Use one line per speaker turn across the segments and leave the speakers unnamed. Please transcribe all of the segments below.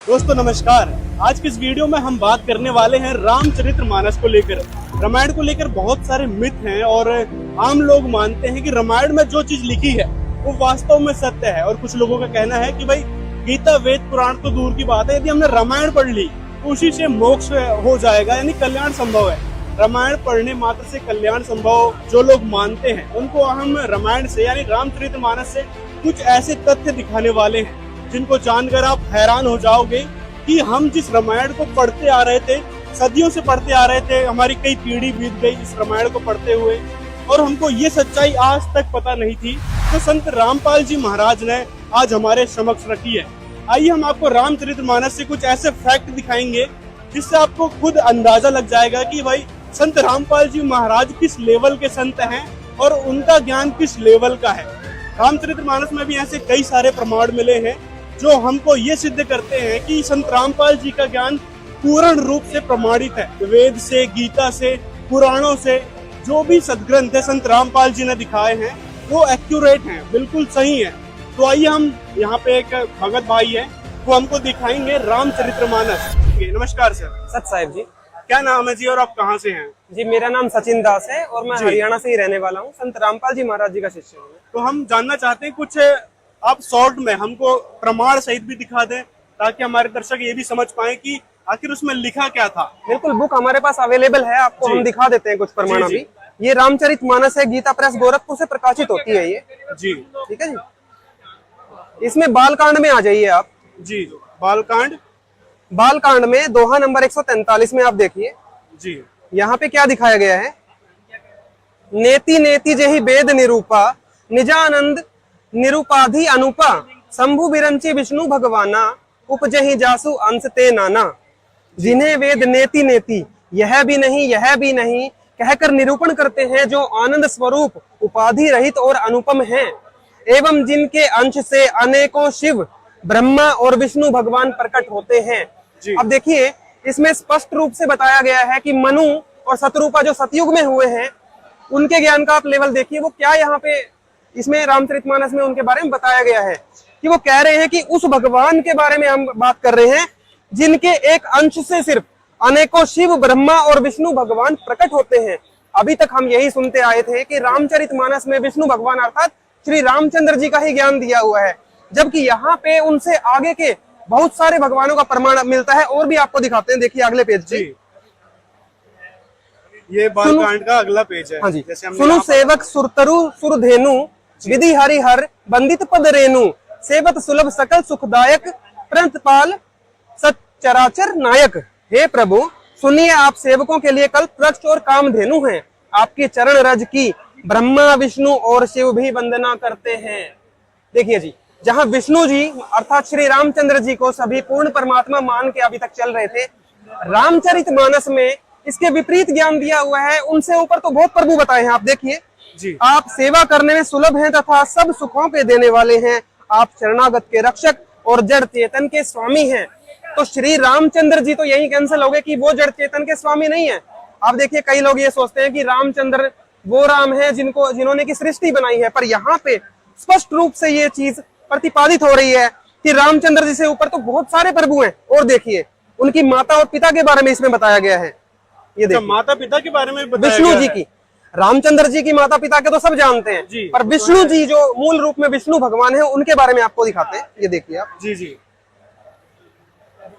दोस्तों नमस्कार। आज की इस वीडियो में हम बात करने वाले हैं रामचरितमानस को लेकर। रामायण को लेकर बहुत सारे मिथ हैं और आम लोग मानते हैं कि रामायण में जो चीज लिखी है वो वास्तव में सत्य है। और कुछ लोगों का कहना है कि भाई गीता वेद पुराण तो दूर की बात है, यदि हमने रामायण पढ़ ली तो उसी से मोक्ष हो जाएगा, यानी कल्याण संभव है। रामायण पढ़ने मात्र से कल्याण संभव जो लोग मानते हैं उनको हम रामायण से यानी रामचरितमानस से कुछ ऐसे तथ्य दिखाने वाले हैं जिनको जानकर आप हैरान हो जाओगे कि हम जिस रामायण को पढ़ते आ रहे थे, सदियों से पढ़ते आ रहे थे, हमारी कई पीढ़ी बीत गई इस रामायण को पढ़ते हुए, और हमको ये सच्चाई आज तक पता नहीं थी, तो संत रामपाल जी महाराज ने आज हमारे समक्ष रखी है। आइए हम आपको रामचरितमानस से कुछ ऐसे फैक्ट दिखाएंगे जिससे आपको खुद अंदाजा लग जाएगा कि भाई संत रामपाल जी महाराज किस लेवल के संत हैं और उनका ज्ञान किस लेवल का है। रामचरितमानस में भी ऐसे कई सारे प्रमाण मिले हैं जो हमको ये सिद्ध करते हैं कि संत रामपाल जी का ज्ञान पूर्ण रूप से प्रमाणित है। वेद से, गीता से, पुराणों से जो भी सदग्रंथ है संत रामपाल जी ने दिखाए हैं वो एक्यूरेट हैं, बिल्कुल सही है। तो आइए हम यहाँ पे एक भगत भाई है वो हमको दिखाएंगे रामचरितमानस। नमस्कार सर।
सत साहिब जी।
क्या नाम है जी और आप कहाँ से हैं?
जी मेरा नाम सचिन दास है और मैं हरियाणा से ही रहने वाला हूँ। संत रामपाल जी महाराज जी का शिष्य हूँ।
तो हम जानना चाहते हैं कुछ आप शॉर्ट में हमको प्रमाण सहित भी दिखा दें ताकि हमारे दर्शक ये भी समझ पाए कि आखिर उसमें लिखा क्या था।
बिल्कुल, बुक हमारे पास अवेलेबल है, आपको हम दिखा देते हैं कुछ प्रमाण अभी। ये रामचरितमानस है, गीता प्रेस गोरखपुर से प्रकाशित होती है ये जी। ठीक है जी। इसमें बालकांड में आ जाइए आप
जी। बालकांड
में दोहा नंबर 143 में आप देखिए
जी।
यहाँ पे क्या दिखाया गया है। नेति नेति जेहि वेद निरूपा निजानंद निरूपाधि अनुपा शंभु बिरंची विष्णु भगवाना उपजहि जासु अंश ते नाना। जिन्हें वेद नेति नेति यह भी नहीं कहकर निरूपण करते हैं, जो आनंद स्वरूप उपाधि रहित और अनुपम हैं, एवं जिनके अंश से अनेकों शिव ब्रह्मा और विष्णु भगवान प्रकट होते हैं। अब देखिए इसमें स्पष्ट रूप से बताया गया है कि मनु और शतरूपा जो सतयुग में हुए हैं उनके ज्ञान का आप लेवल देखिए। वो क्या यहाँ पे इसमें रामचरितमानस में उनके बारे में बताया गया है कि वो कह रहे हैं कि उस भगवान के बारे में हम बात कर रहे हैं जिनके एक अंश से सिर्फ अनेकों शिव ब्रह्मा और विष्णु भगवान प्रकट होते हैं। अभी तक हम यही सुनते आए थे कि रामचरितमानस में विष्णु भगवान अर्थात श्री रामचंद्र जी का ही ज्ञान दिया हुआ है, जबकि यहाँ पे उनसे आगे के बहुत सारे भगवानों का प्रमाण मिलता है। और भी आपको दिखाते हैं, देखिए अगले पेज जी।
ये बालकांड का अगला पेज है।
हाँ जी। सुनु सेवक सुरतरु सुरधेनु विधि हरिहर बंदित पद रेणु सेवत सुलभ सकल सुखदायक प्रंतपाल सच्चराचर नायक। हे प्रभु सुनिए, आप सेवकों के लिए कल्प वृक्ष और कामधेनु हैं। आपकी चरण रज की ब्रह्मा विष्णु और शिव भी वंदना करते हैं। देखिए जी, जहां विष्णु जी अर्थात श्री रामचंद्र जी को सभी पूर्ण परमात्मा मान के अभी तक चल रहे थे, रामचरितमानस में इसके विपरीत ज्ञान दिया हुआ है। उनसे ऊपर तो बहुत प्रभु बताए हैं। आप देखिए जी, आप सेवा करने में सुलभ हैं तथा सब सुखों के देने वाले हैं। आप शरणागत के रक्षक और जड़ चेतन के स्वामी हैं। तो श्री रामचंद्र जी तो यही कैंसिल हो गए कि वो जड़ चेतन के स्वामी नहीं है। आप देखिए कई लोग ये सोचते हैं कि रामचंद्र वो राम है जिन्होंने की सृष्टि बनाई है, पर यहाँ पे स्पष्ट रूप से ये चीज प्रतिपादित हो रही है कि रामचंद्र जी से ऊपर तो बहुत सारे प्रभु हैं। और देखिए उनकी माता और पिता के बारे में इसमें बताया गया है। ये देखिए
माता पिता के बारे में
विष्णु जी की, रामचंद्र जी की माता पिता के तो सब जानते हैं, पर विष्णु जी जो मूल रूप में विष्णु भगवान है उनके बारे में आपको दिखाते हैं। ये देखिए आप
जी।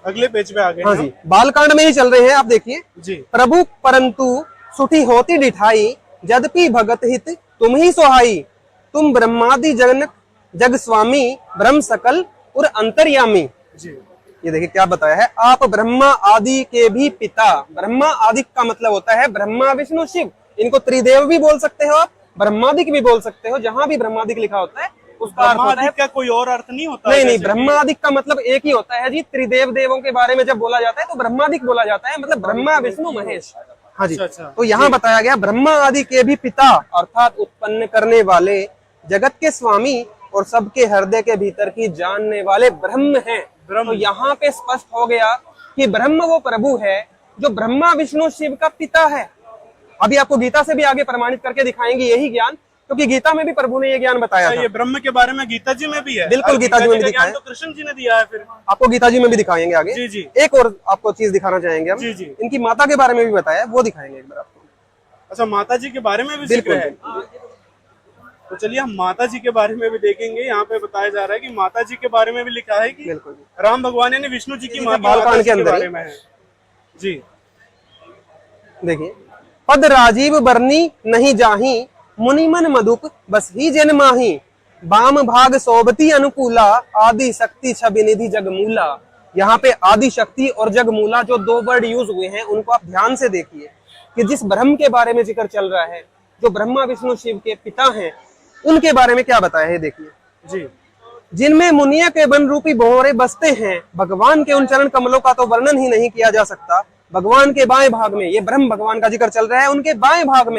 अगले पेज पे आ गए।
हाँ जी, बालकांड में ही चल रहे हैं। आप देखिए जी। प्रभु परंतु सुठी होती डिठाई यद्यपि भगत हित तुम ही सोहाई। तुम ब्रह्मादि जनक जग स्वामी ब्रह्म सकल और अंतर्यामी जी। ये देखिए क्या बताया है। आप ब्रह्मा आदि के भी पिता। ब्रह्मा आदि का मतलब होता है ब्रह्मा विष्णु शिव। इनको त्रिदेव भी बोल सकते हो आप, ब्रह्मादिक भी बोल सकते हो। जहां भी ब्रह्मादिक लिखा होता है उसका अर्थ होता है,
क्या कोई और अर्थ नहीं होता?
नहीं, ब्रह्मादिक का मतलब एक ही होता है जी। त्रिदेव देवों के बारे में जब बोला जाता है तो ब्रह्मादिक बोला जाता है, मतलब ब्रह्मा विष्णु महेश। हाँ जी। तो यहाँ बताया गया ब्रह्मा आदि के भी पिता अर्थात उत्पन्न करने वाले, जगत के स्वामी और सबके हृदय के भीतर की जानने वाले ब्रह्म हैं। तो यहाँ पे स्पष्ट हो गया कि ब्रह्म वो प्रभु है जो ब्रह्मा विष्णु शिव का पिता है। अभी आपको गीता से भी आगे प्रमाणित करके दिखाएंगे यही ज्ञान क्योंकि गीता में भी प्रभु ने ये ज्ञान बताया था।
ये ब्रह्म के बारे में गीता जी में भी है?
बिल्कुल, गीता जी में भी
का
दिखा है।
ज्ञान तो कृष्ण जी ने दिया है। फिर
आपको गीता जी में भी दिखाएंगे आगे।
जी जी।
एक और आपको चीज दिखाना चाहेंगे हम।
जी जी।
इनकी माता के बारे में भी बताया, वो दिखाएंगे एक बार आपको।
अच्छा, माता जी के बारे में भी जिक्र है। तो चलिए हम माता जी के बारे में भी देखेंगे। यहाँ पे बताया जा रहा है कि माता जी के बारे में भी लिखा है कि
बिल्कुल
राम भगवान यानी विष्णु जी की माता
बालकांड के अंदर
बारे में है। जी
देखिए, पद राजीव बरनी नहीं जाही, मुनिमन मधुप बस ही जन माही, बाम भाग सोबती अनुकूला, आदि शक्ति छवि निधि जगमूला। यहाँ पे आदि शक्ति और जगमूला जो दो वर्ड यूज हुए हैं, उनको आप ध्यान से देखिए कि जिस ब्रह्म के बारे में जिक्र चल रहा है, जो ब्रह्मा विष्णु शिव के पिता हैं, उनके बारे में क्या बताया है देखिए।
जी।
जिनमें मुनिया के वन रूपी भंवरे बसते हैं, भगवान के उन चरण कमलों का तो वर्णन ही नहीं किया जा सकता। भगवान के बाएं भाग में, ये ब्रह्म भगवान का जिक्र चल रहा है, उनके बाएं भाग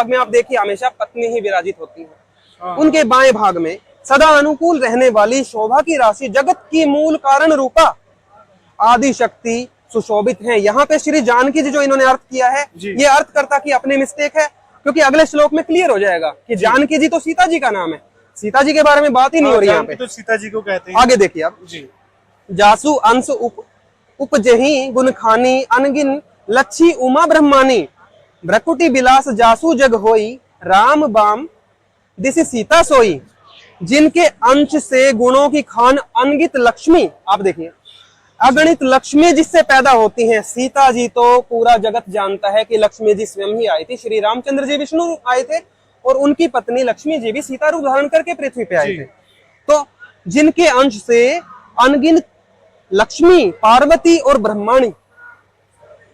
में आप देखिए हमेशा पत्नी ही विराजित होती है। उनके बाएं भाग में सदा अनुकूल रहने वाली शोभा की राशि, जगत की मूल कारण रूपा आदि शक्ति सुशोभित है। यहाँ पे श्री जानकी जी जो इन्होंने अर्थ किया है, ये अर्थ करता कि अपनी मिस्टेक है, क्योंकि अगले श्लोक में क्लियर हो जाएगा कि जानकी जी तो सीता जी का नाम है, सीता जी के बारे में बात ही नहीं हो रही यहाँ पे।
तो सीता जी को कहते हैं।
आगे देखिए आप।
जी।
जासु अंश उपजही गुण खानी, अनगिन लच्छी उमा ब्रह्मानी, भ्रकुटी बिलास जासु जग होई, राम बाम दिस सीता सोई। जिनके अंश से गुणों की खान अनगित लक्ष्मी, आप देखिए अगणित लक्ष्मी जिससे पैदा होती हैं। सीता जी तो पूरा जगत जानता है कि लक्ष्मी जी स्वयं ही आई थी, श्री रामचंद्र जी विष्णु आए थे और उनकी पत्नी लक्ष्मी जी भी सीता रूप धारण करके पृथ्वी पे आए थे। तो जिनके अंश से अनगिन लक्ष्मी, पार्वती और ब्रह्माणी,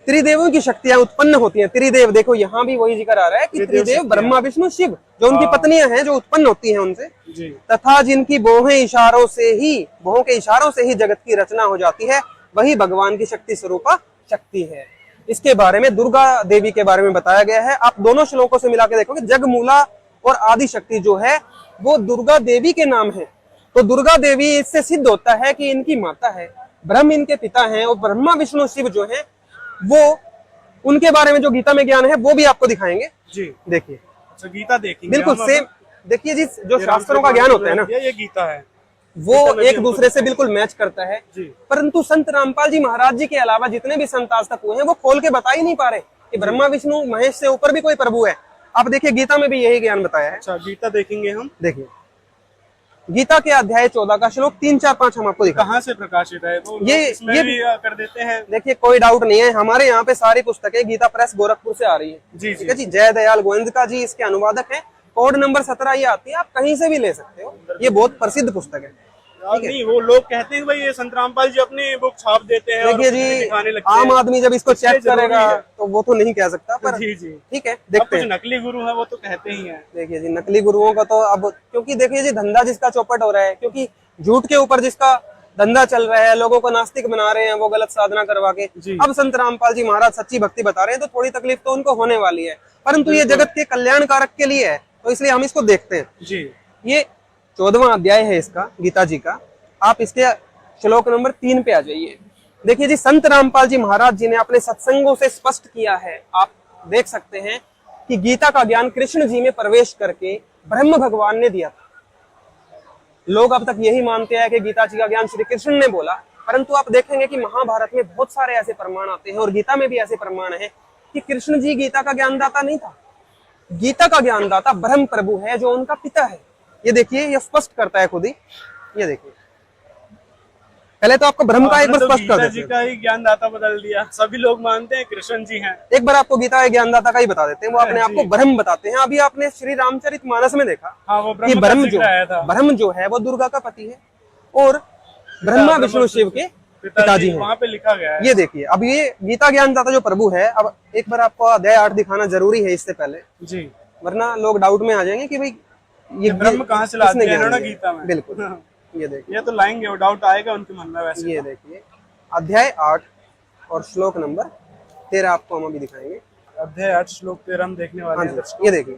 त्रिदेवों की शक्तियां उत्पन्न होती हैं। त्रिदेव देखो यहाँ भी वही जिक्र आ रहा है कि त्रिदेव ब्रह्मा विष्णु शिव, जो उनकी पत्नियां हैं, जो उत्पन्न होती हैं उनसे। तथा जिनकी बोहें इशारों से ही, बोहों के इशारों से ही जगत की रचना हो जाती है, वही भगवान की शक्ति स्वरूपा शक्ति है। इसके बारे में दुर्गा देवी के बारे में बताया गया है। आप दोनों श्लोकों से मिला के देखोगे, जगमूला और आदि शक्ति जो है वो दुर्गा देवी के नाम है। तो दुर्गा देवी, इससे सिद्ध होता है कि इनकी माता है, ब्रह्म इनके पिता हैं, और ब्रह्मा विष्णु शिव जो है वो, उनके बारे में जो गीता में ज्ञान है वो भी आपको दिखाएंगे। जी देखिए।
अच्छा, गीता देखेंगे
बिल्कुल सेम। देखिए जी, जो शास्त्रों का ज्ञान होता है ना,
ये गीता है,
वो एक दूसरे से बिल्कुल मैच करता है। परंतु संत रामपाल जी महाराज जी के अलावा जितने भी संत आज तक हुए हैं, वो खोल के बता ही नहीं पा रहे कि ब्रह्मा विष्णु महेश से ऊपर भी कोई प्रभु है। आप देखिए गीता में भी यही ज्ञान बताया है।
अच्छा, गीता देखेंगे हम।
देखिए गीता के अध्याय 14 का श्लोक 3, 4, 5 हम आपको दिखा।
कहाँ से प्रकाशित है? तो
ये
भी कर देते हैं।
देखिए कोई डाउट नहीं है, हमारे यहाँ पे सारी पुस्तकें गीता प्रेस गोरखपुर से आ रही है।
जी
ठीक है जी। जय दयाल गोविंद जी इसके अनुवादक है। कोड नंबर 17 ये आती है, आप कहीं से भी ले सकते हो, ये बहुत प्रसिद्ध पुस्तक है।
नहीं, वो लोग कहते हैं भाई ये संत रामपाल जी अपनी बुक छाप देते हैं।
देखिए जी, आम आदमी जब इसको चेक करेगा तो वो तो नहीं कह सकता, पर
जी जी
ठीक है, देखते हैं।
नकली गुरु है वो तो कहते ही हैं।
देखिए जी, नकली गुरुओं का तो अब, क्योंकि देखिए जी धंधा जिसका चौपट हो रहा है, क्योंकि झूठ के ऊपर जिसका धंधा चल रहा है, लोगों को नास्तिक बना रहे हैं वो गलत साधना करवा के। अब संत रामपाल जी महाराज सच्ची भक्ति बता रहे हैं, तो थोड़ी तकलीफ तो उनको होने वाली है, परंतु ये जगत के कल्याणकारक के लिए है, तो इसलिए हम इसको देखते हैं। जी। ये 14वां अध्याय है इसका, गीता जी का। आप इसके श्लोक नंबर 3 पे आ जाइए। देखिए जी, संत रामपाल जी महाराज जी ने अपने सत्संगों से स्पष्ट किया है, आप देख सकते हैं कि गीता का ज्ञान कृष्ण जी में प्रवेश करके ब्रह्म भगवान ने दिया था। लोग अब तक यही मानते हैं कि गीता जी का ज्ञान श्री कृष्ण ने बोला, परंतु आप देखेंगे कि महाभारत में बहुत सारे ऐसे प्रमाण आते हैं और गीता में भी ऐसे प्रमाण है कि कृष्ण जी गीता का ज्ञानदाता नहीं था। गीता का ज्ञानदाता ब्रह्म प्रभु है, जो उनका पिता है। ये देखिए, ये स्पष्ट करता है खुद ही। ये देखिए, पहले तो आपको ब्रह्म का एक बार स्पष्ट कर देते हैं।
जी का ही ज्ञानदाता बदल दिया, सभी लोग मानते हैं कृष्ण जी हैं।
एक बार आपको गीता के ज्ञानदाता का ही बता देते हैं, वो अपने आप को ब्रह्म बताते हैं। अभी आपने श्री रामचरितमानस में देखा कि ब्रह्म जो है वो दुर्गा का पति है और ब्रह्मा विष्णु शिव के पिताजी हैं।
वहाँ पे लिखा गया है।
ये देखिए, अब ये गीता ज्ञानदाता जो प्रभु है, अब एक बार आपको अध्याय 8 दिखाना जरूरी है इससे पहले जी, वरना लोग डाउट में आ जाएंगे कि भाई ये ब्रह्म कहाँ से लाते हैं गीता में। बिल्कुल, ये देखिए,
ये तो लाएंगे, वो डाउट आएगा उनके मन में वैसे।
ये देखिए अध्याय 8 और श्लोक नंबर 13 आपको हम अभी दिखाएंगे।
अध्याय 8 श्लोक 13 हम देखने वाले हैं।
ये देखिए,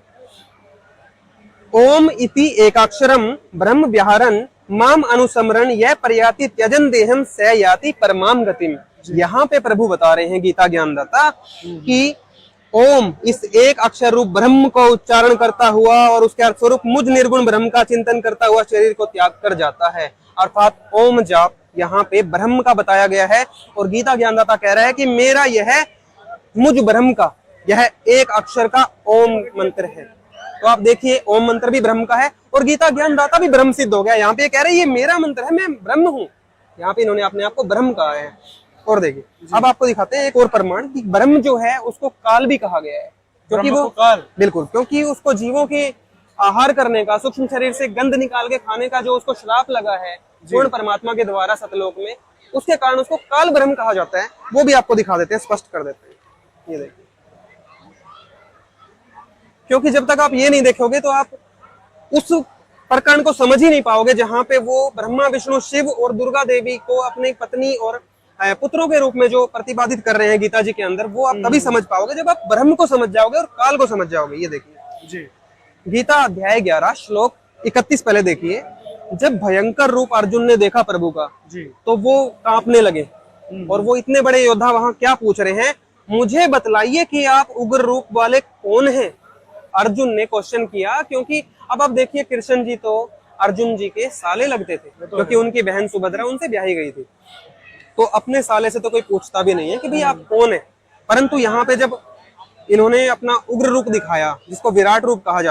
ओम इति एकाक्षरम ब्रह्म व्याहरन माम अनुसमरण यह प्रयाति त्यजन देहम स याति परमाम गतिम। यहाँ पे प्रभु बता रहे हैं गीता ज्ञानदाता कि ओम इस एक अक्षर रूप ब्रह्म को उच्चारण करता हुआ और उसके स्वरूप मुझ निर्गुण ब्रह्म का चिंतन करता हुआ शरीर को त्याग कर जाता है। अर्थात ओम जाप यहाँ पे ब्रह्म का बताया गया है और गीता ज्ञानदाता कह रहा है कि मेरा यह मुझ ब्रह्म का यह एक अक्षर का ओम मंत्र है। तो आप देखिए ओम मंत्र भी ब्रह्म का है और गीता ज्ञानदाता भी ब्रह्म सिद्ध हो गया। यहाँ पे कह रहे हैं ये मेरा मंत्र है, मैं ब्रह्म हूँ। यहाँ पे इन्होंने अपने आप को ब्रह्म कहा है। और देखिए अब आपको दिखाते हैं एक और प्रमाण कि ब्रह्म जो है उसको काल भी कहा गया है, क्योंकि वो
काल
बिल्कुल, क्योंकि उसको जीवों के आहार करने का, सूक्ष्म शरीर से गंध निकाल के खाने का जो उसको श्राप लगा है पूर्ण परमात्मा के द्वारा सतलोक में, उसके कारण उसको काल ब्रह्म कहा जाता है। वो भी आपको दिखा देते हैं, स्पष्ट कर देते हैं। ये देखिए, क्योंकि जब तक आप ये नहीं देखोगे तो आप उस प्रकरण को समझ ही नहीं पाओगे जहां पे वो ब्रह्मा विष्णु शिव और दुर्गा देवी को अपनी पत्नी और पुत्रों के रूप में जो प्रतिपादित कर रहे हैं गीता जी के अंदर, वो आप तभी समझ पाओगे जब आप ब्रह्म को समझ जाओगे और काल को समझ जाओगे। ये देखिए
जी,
गीता अध्याय 11 श्लोक 31 पहले देखिए। जब भयंकर रूप अर्जुन ने देखा प्रभु का
जी,
तो वो कांपने लगे और वो इतने बड़े योद्धा वहां क्या पूछ रहे हैं, मुझे बतलाइए कि आप उग्र रूप वाले कौन हैं। अर्जुन ने क्वेश्चन किया, क्योंकि अब आप देखिए कृष्ण जी तो अर्जुन जी के साले लगते थे, क्योंकि उनकी बहन सुभद्रा उनसे ब्याही गई थी। तो अपने साले से तो कोई पूछता भी नहीं है कि भाई आप कौन है। परंतु यहाँ पे जब इन्होंने अपना उग्र रूप दिखाया, जिसको विराट रूप कहा जाता है,